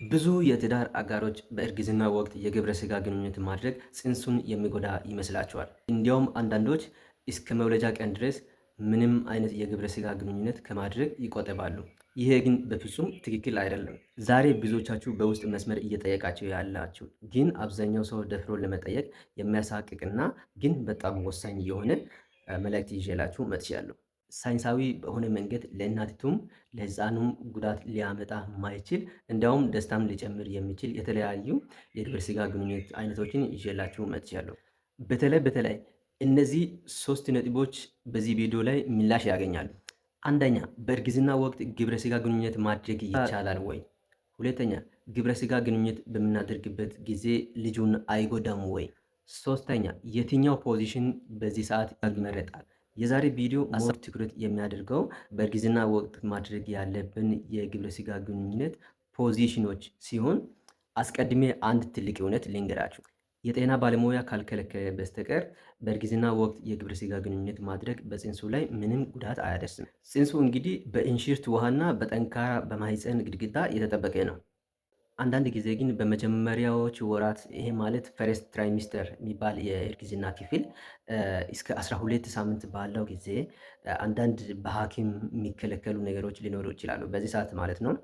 ብዙ የትዳር አጋሮች በእርግዝና ወቅት የግብረ ሥጋ ግንኙነት ማድረግ ጽንሱን የሚጎዳ ይመስላቸዋል። እንዲያውም አንዳንዶች እስከ መውለጃ ቀን ድረስ ምንም አይነት የግብረ ሥጋ ግንኙነት ከማድረግ ይቆጠባሉ። ይሄ ግን በፍጹም ትክክል አይደለም። ዛሬ ብዙዎቻችሁ በውስጥ መስመር እየጠየቃችሁ ያላችሁ ግን አብዛኛው ሰው ደፍሮ ለመጠየቅ የሚያሳቅቅና ግን በጣም ወሳኝ የሆነ መልእክት ይዤላችሁ መጥቻለሁ። ሳይንሳዊ በሆነ መንገድ ለእናቲቱም ለሕፃኑም ጉዳት ሊያመጣ ማይችል እንዲያውም ደስታም ሊጨምር የሚችል የተለያዩ የግብረ ሥጋ ግንኙነት አይነቶችን ይዤላችሁ መጥቻለሁ። በተለይ እነዚህ ሶስት ነጥቦች በዚህ ቪዲዮ ላይ ምላሽ ያገኛሉ። አንደኛ፣ በእርግዝና ወቅት ግብረ ሥጋ ግንኙነት ማድረግ ይቻላል ወይ? ሁለተኛ፣ ግብረ ሥጋ ግንኙነት በምናደርግበት ጊዜ ልጁን አይጎዳም ወይ? ሶስተኛ፣ የትኛው ፖዚሽን በዚህ ሰዓት ይመረጣል? የዛሬ ቪዲዮ ሞር ትኩረት የሚያደርገው በእርግዝና ወቅት ማድረግ ያለብን የግብረ ሥጋ ግንኙነት ፖዚሽኖች ሲሆን አስቀድሜ አንድ ትልቅ እውነት ልንገራችሁ። የጤና ባለሙያ ካልከለከለ በስተቀር በእርግዝና ወቅት የግብረ ሥጋ ግንኙነት ማድረግ በጽንሱ ላይ ምንም ጉዳት አያደርስም። ጽንሱ እንግዲህ በእንሽርት ውሃና በጠንካራ በማህፀን ግድግዳ የተጠበቀ ነው። አንዳንድ ጊዜ ግን በመጀመሪያዎች ወራት ይሄ ማለት ፈርስት ትራይሚስተር የሚባል የእርግዝና ክፍል እስከ 12 ሳምንት ባለው ጊዜ አንዳንድ በሐኪም የሚከለከሉ ነገሮች ሊኖሩ ይችላሉ። በዚህ ሰዓት ማለት ነው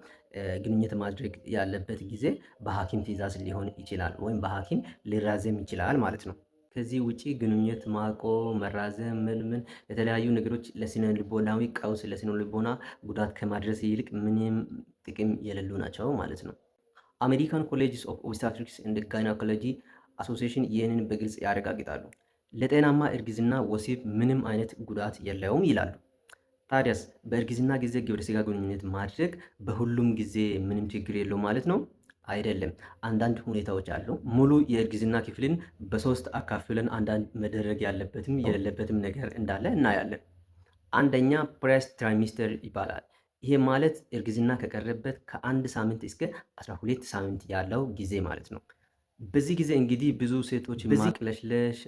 ግንኙነት ማድረግ ያለበት ጊዜ በሐኪም ትዕዛዝ ሊሆን ይችላል ወይም በሐኪም ሊራዘም ይችላል ማለት ነው። ከዚህ ውጪ ግንኙነት ማቆም፣ መራዘም፣ ምን የተለያዩ ነገሮች ለስነ ልቦናዊ ቀውስ፣ ለስነ ልቦና ጉዳት ከማድረስ ይልቅ ምንም ጥቅም የሌሉ ናቸው ማለት ነው። አሜሪካን ኮሌጅስ ኦፍ ኦብስታትሪክስ ኤንድ ጋይናኮሎጂ አሶሲዬሽን ይህንን በግልጽ ያረጋግጣሉ። ለጤናማ እርግዝና ወሲብ ምንም አይነት ጉዳት የለውም ይላሉ። ታዲያስ በእርግዝና ጊዜ ግብረ ሥጋ ግንኙነት ማድረግ በሁሉም ጊዜ ምንም ችግር የለውም ማለት ነው? አይደለም። አንዳንድ ሁኔታዎች አሉ። ሙሉ የእርግዝና ክፍልን በሶስት አካፍለን አንዳንድ መደረግ ያለበትም የሌለበትም ነገር እንዳለ እናያለን። አንደኛ ፕሬስት ትራይሚስተር ይባላል። ይሄ ማለት እርግዝና ከቀረበት ከአንድ ሳምንት እስከ 12 ሳምንት ያለው ጊዜ ማለት ነው። በዚህ ጊዜ እንግዲህ ብዙ ሴቶች ማቅለሽለሽ፣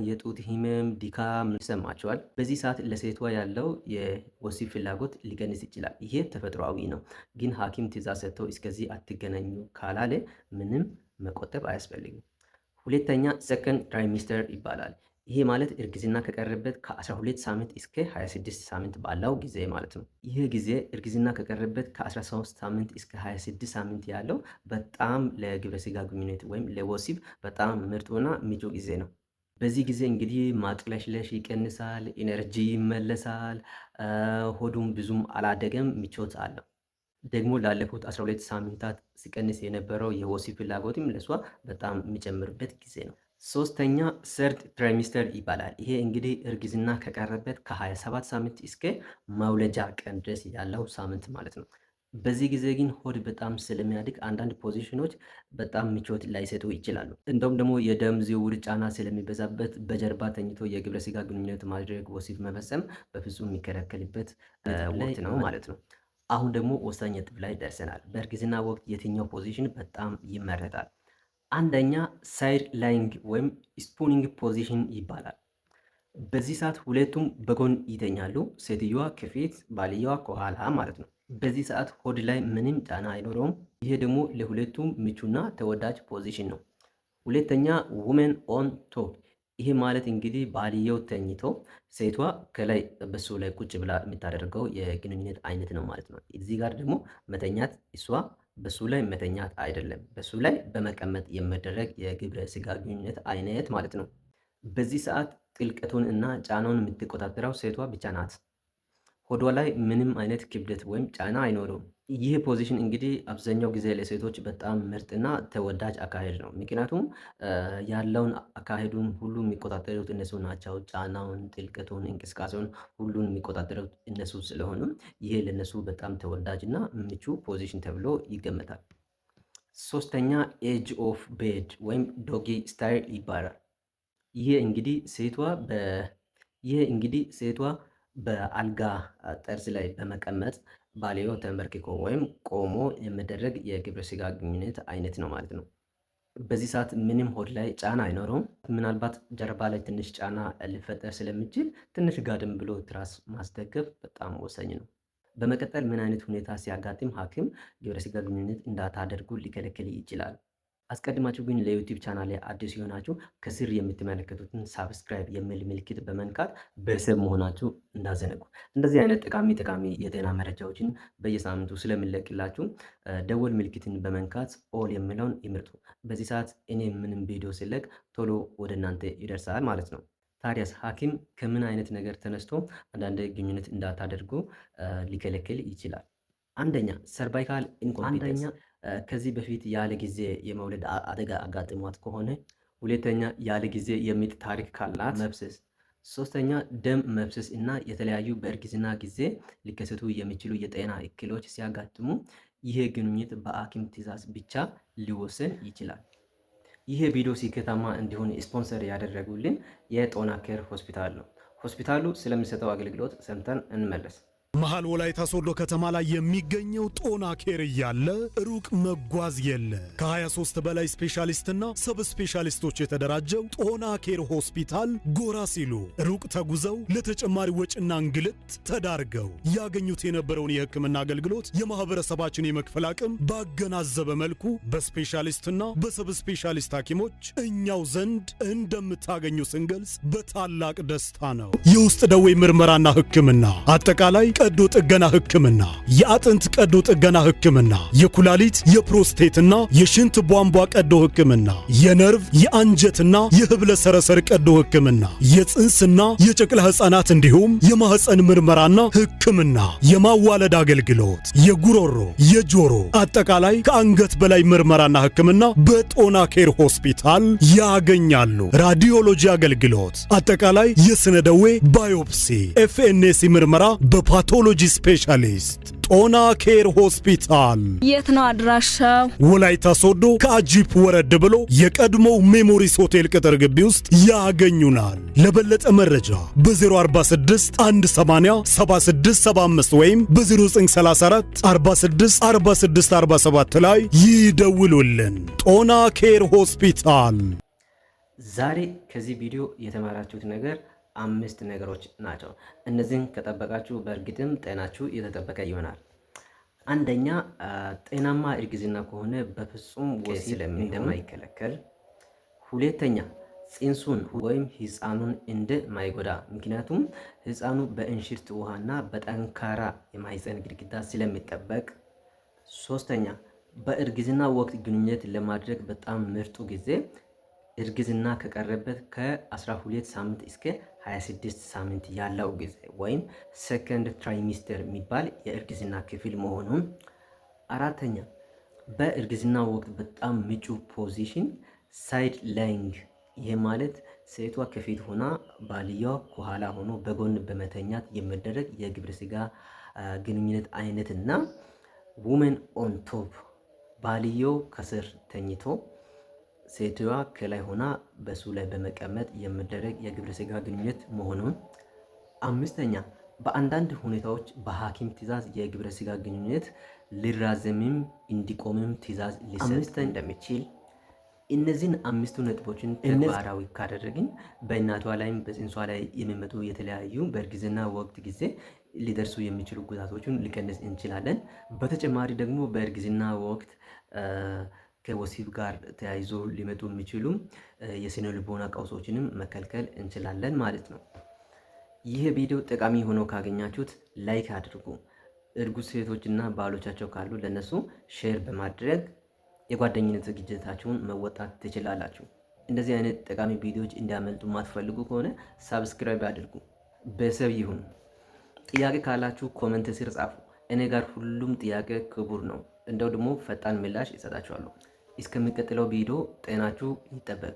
የጡት ህመም፣ ድካም ይሰማቸዋል። በዚህ ሰዓት ለሴቷ ያለው የወሲብ ፍላጎት ሊቀንስ ይችላል። ይሄ ተፈጥሯዊ ነው። ግን ሐኪም ትዕዛዝ ሰጥቶ እስከዚህ አትገናኙ ካላለ ምንም መቆጠብ አያስፈልግም። ሁለተኛ ሰከንድ ትራይሚስተር ይባላል። ይሄ ማለት እርግዝና ከቀረበት ከ12 ሳምንት እስከ 26 ሳምንት ባለው ጊዜ ማለት ነው። ይህ ጊዜ እርግዝና ከቀረበት ከ13 ሳምንት እስከ 26 ሳምንት ያለው በጣም ለግብረ ሥጋ ግንኙነት ወይም ለወሲብ በጣም ምርጡና ምቹ ጊዜ ነው። በዚህ ጊዜ እንግዲህ ማቅለሽለሽ ይቀንሳል፣ ኢነርጂ ይመለሳል፣ ሆዱም ብዙም አላደገም፣ ምቾት አለው። ደግሞ ላለፉት 12 ሳምንታት ሲቀንስ የነበረው የወሲብ ፍላጎትም ለሷ በጣም የሚጨምርበት ጊዜ ነው። ሶስተኛ ሰርድ ትራይሚስተር ይባላል። ይሄ እንግዲህ እርግዝና ከቀረበት ከ27 ሳምንት እስከ መውለጃ ቀን ድረስ ያለው ሳምንት ማለት ነው። በዚህ ጊዜ ግን ሆድ በጣም ስለሚያድግ አንዳንድ ፖዚሽኖች በጣም ምቾት ላይሰጡ ይችላሉ። እንደውም ደግሞ የደም ዝውውር ጫና ስለሚበዛበት በጀርባ ተኝቶ የግብረ ሥጋ ግንኙነት ማድረግ፣ ወሲብ መፈጸም በፍጹም የሚከለከልበት ወቅት ነው ማለት ነው። አሁን ደግሞ ወሳኝ ነጥብ ላይ ደርሰናል። በእርግዝና ወቅት የትኛው ፖዚሽን በጣም ይመረጣል? አንደኛ ሳይድ ላይንግ ወይም ስፑኒንግ ፖዚሽን ይባላል። በዚህ ሰዓት ሁለቱም በጎን ይተኛሉ። ሴትዮዋ ከፊት ባልየዋ ከኋላ ማለት ነው። በዚህ ሰዓት ሆድ ላይ ምንም ጫና አይኖረውም። ይሄ ደግሞ ለሁለቱም ምቹና ተወዳጅ ፖዚሽን ነው። ሁለተኛ ውመን ኦን ቶፕ። ይሄ ማለት እንግዲህ ባልየው ተኝቶ ሴቷ ከላይ በሱ ላይ ቁጭ ብላ የምታደርገው የግንኙነት አይነት ነው ማለት ነው። እዚህ ጋር ደግሞ መተኛት እሷ በሱ ላይ መተኛት አይደለም፣ በሱ ላይ በመቀመጥ የሚደረግ የግብረ ሥጋ ግንኙነት አይነት ማለት ነው። በዚህ ሰዓት ጥልቀቱን እና ጫናውን የምትቆጣጠረው ሴቷ ብቻ ናት። ሆዷ ላይ ምንም አይነት ክብደት ወይም ጫና አይኖረውም። ይህ ፖዚሽን እንግዲህ አብዛኛው ጊዜ ለሴቶች በጣም ምርጥና ተወዳጅ አካሄድ ነው። ምክንያቱም ያለውን አካሄዱን ሁሉ የሚቆጣጠሩት እነሱ ናቸው። ጫናውን፣ ጥልቀቱን፣ እንቅስቃሴውን ሁሉን የሚቆጣጠሩት እነሱ ስለሆኑ ይሄ ለነሱ በጣም ተወዳጅ እና ምቹ ፖዚሽን ተብሎ ይገመታል። ሶስተኛ ኤጅ ኦፍ ቤድ ወይም ዶጊ ስታይል ይባላል። ይሄ እንግዲህ ሴቷ በአልጋ ጠርዝ ላይ በመቀመጥ ባልየው ተንበርክኮ ወይም ቆሞ የሚደረግ የግብረ ሥጋ ግንኙነት አይነት ነው ማለት ነው። በዚህ ሰዓት ምንም ሆድ ላይ ጫና አይኖረውም። ምናልባት ጀርባ ላይ ትንሽ ጫና ሊፈጠር ስለሚችል ትንሽ ጋድም ብሎ ትራስ ማስደገፍ በጣም ወሳኝ ነው። በመቀጠል ምን አይነት ሁኔታ ሲያጋጥም ሐኪም ግብረ ስጋ ግንኙነት እንዳታደርጉ ሊከለክል ይችላል? አስቀድማችሁ ግን ለዩቲዩብ ቻናል ላይ አዲስ የሆናችሁ ከስር የምትመለከቱትን ሳብስክራይብ የሚል ምልክት በመንካት ቤተሰብ መሆናችሁ እንዳዘነጉ። እንደዚህ አይነት ጠቃሚ የጤና መረጃዎችን በየሳምንቱ ስለምለቅላችሁ ደወል ምልክትን በመንካት ኦል የሚለውን ይምርጡ። በዚህ ሰዓት እኔ ምንም ቪዲዮ ሲለቅ ቶሎ ወደ እናንተ ይደርሳል ማለት ነው። ታዲያስ ሐኪም ከምን አይነት ነገር ተነስቶ አንዳንድ ግንኙነት እንዳታደርጉ ሊከለክል ይችላል? አንደኛ ሰርቫይካል ኢንኮምፒተንስ፣ ከዚህ በፊት ያለ ጊዜ የመውለድ አደጋ አጋጥሟት ከሆነ። ሁለተኛ ያለ ጊዜ የምጥ ታሪክ ካላት መብሰስ። ሶስተኛ ደም መብሰስ እና የተለያዩ በእርግዝና ጊዜ ሊከሰቱ የሚችሉ የጤና እክሎች ሲያጋጥሙ ይሄ ግንኙነት በሐኪም ትዕዛዝ ብቻ ሊወሰን ይችላል። ይሄ ቪዲዮ ስኬታማ እንዲሆን ስፖንሰር ያደረጉልን የጦና ኬር ሆስፒታል ነው። ሆስፒታሉ ስለሚሰጠው አገልግሎት ሰምተን እንመለስ። መሃል ወላይታ ሶዶ ከተማ ላይ የሚገኘው ጦና ኬር እያለ ሩቅ መጓዝ የለ። ከ23 በላይ ስፔሻሊስትና ሰብ ስፔሻሊስቶች የተደራጀው ጦና ኬር ሆስፒታል ጎራ ሲሉ ሩቅ ተጉዘው ለተጨማሪ ወጪና እንግልት ተዳርገው ያገኙት የነበረውን የሕክምና አገልግሎት የማህበረሰባችን የመክፈል አቅም ባገናዘበ መልኩ በስፔሻሊስትና በሰብ ስፔሻሊስት ሐኪሞች እኛው ዘንድ እንደምታገኙ ስንገልጽ በታላቅ ደስታ ነው። የውስጥ ደዌ ምርመራና ሕክምና፣ አጠቃላይ ቀዶ ጥገና ሕክምና፣ የአጥንት ቀዶ ጥገና ሕክምና፣ የኩላሊት የፕሮስቴትና የሽንት ቧንቧ ቀዶ ሕክምና፣ የነርቭ የአንጀትና የህብለ ሰረሰር ቀዶ ሕክምና፣ የጽንስና የጨቅላ ሕፃናት እንዲሁም የማህፀን ምርመራና ሕክምና፣ የማዋለድ አገልግሎት፣ የጉሮሮ የጆሮ አጠቃላይ ከአንገት በላይ ምርመራና ሕክምና በጦና ኬር ሆስፒታል ያገኛሉ። ራዲዮሎጂ አገልግሎት፣ አጠቃላይ የስነ ደዌ ባዮፕሲ፣ ኤፍኤንሲ ምርመራ በፓቶሎጂ ስፔሻሊስት ጦና ኬር ሆስፒታል። የት ነው አድራሻው? ወላይታ ሶዶ ከአጂፕ ወረድ ብሎ የቀድሞው ሜሞሪስ ሆቴል ቅጥር ግቢ ውስጥ ያገኙናል። ለበለጠ መረጃ በ046 180 7675 ወይም በ0934 46 46 47 ላይ ይደውሉልን። ጦና ኬር ሆስፒታል። ዛሬ ከዚህ ቪዲዮ የተማራችሁት ነገር 5 ነገሮች ናቸው። እነዚህን ከጠበቃችሁ በእርግጥም ጤናችሁ የተጠበቀ ይሆናል። አንደኛ ጤናማ እርግዝና ከሆነ በፍጹም ወሲብ እንደማይከለከል። ሁለተኛ ጽንሱን ወይም ሕፃኑን እንደማይጎዳ፣ ምክንያቱም ሕፃኑ በእንሽርት ውሃና በጠንካራ የማህፀን ግድግዳ ስለሚጠበቅ። ሶስተኛ በእርግዝና ወቅት ግንኙነት ለማድረግ በጣም ምርጡ ጊዜ እርግዝና ከቀረበት ከ12 ሳምንት እስከ 26 ሳምንት ያለው ጊዜ ወይም ሰከንድ ትራይሚስተር የሚባል የእርግዝና ክፍል መሆኑን። አራተኛ በእርግዝና ወቅት በጣም ምቹ ፖዚሽን ሳይድ ላይንግ፣ ይህ ማለት ሴቷ ከፊት ሆና ባልየው ከኋላ ሆኖ በጎን በመተኛት የሚደረግ የግብረ ስጋ ግንኙነት አይነትና ውመን ኦን ቶፕ፣ ባልየው ከስር ተኝቶ ሴትዋ ከላይ ሆና በሱ ላይ በመቀመጥ የሚደረግ የግብረ ስጋ ግንኙነት መሆኑን። አምስተኛ በአንዳንድ ሁኔታዎች በሐኪም ትዕዛዝ የግብረ ስጋ ግንኙነት ሊራዘምም እንዲቆምም ትዕዛዝ ሊሰጥ እንደሚችል። እነዚህን 5 ነጥቦችን ተግባራዊ ካደረግን በእናቷ ላይም በጽንሷ ላይ የሚመጡ የተለያዩ በእርግዝና ወቅት ጊዜ ሊደርሱ የሚችሉ ጉዳቶችን ሊቀንስ እንችላለን። በተጨማሪ ደግሞ በእርግዝና ወቅት ከወሲብ ጋር ተያይዞ ሊመጡ የሚችሉ የስነ ልቦና ቀውሶችንም መከልከል እንችላለን ማለት ነው። ይህ ቪዲዮ ጠቃሚ ሆኖ ካገኛችሁት ላይክ አድርጉ። እርጉዝ ሴቶችና ባሎቻቸው ካሉ ለነሱ ሼር በማድረግ የጓደኝነት ዝግጅታችሁን መወጣት ትችላላችሁ። እንደዚህ አይነት ጠቃሚ ቪዲዮዎች እንዲያመልጡ ማትፈልጉ ከሆነ ሳብስክራይብ አድርጉ። ቤተሰብ ይሁኑ። ጥያቄ ካላችሁ ኮመንት ስር ጻፉ። እኔ ጋር ሁሉም ጥያቄ ክቡር ነው። እንደው ደግሞ ፈጣን ምላሽ ይሰጣችኋለሁ። እስከሚቀጥለው ቪዲዮ ጤናችሁ ይጠበቅ።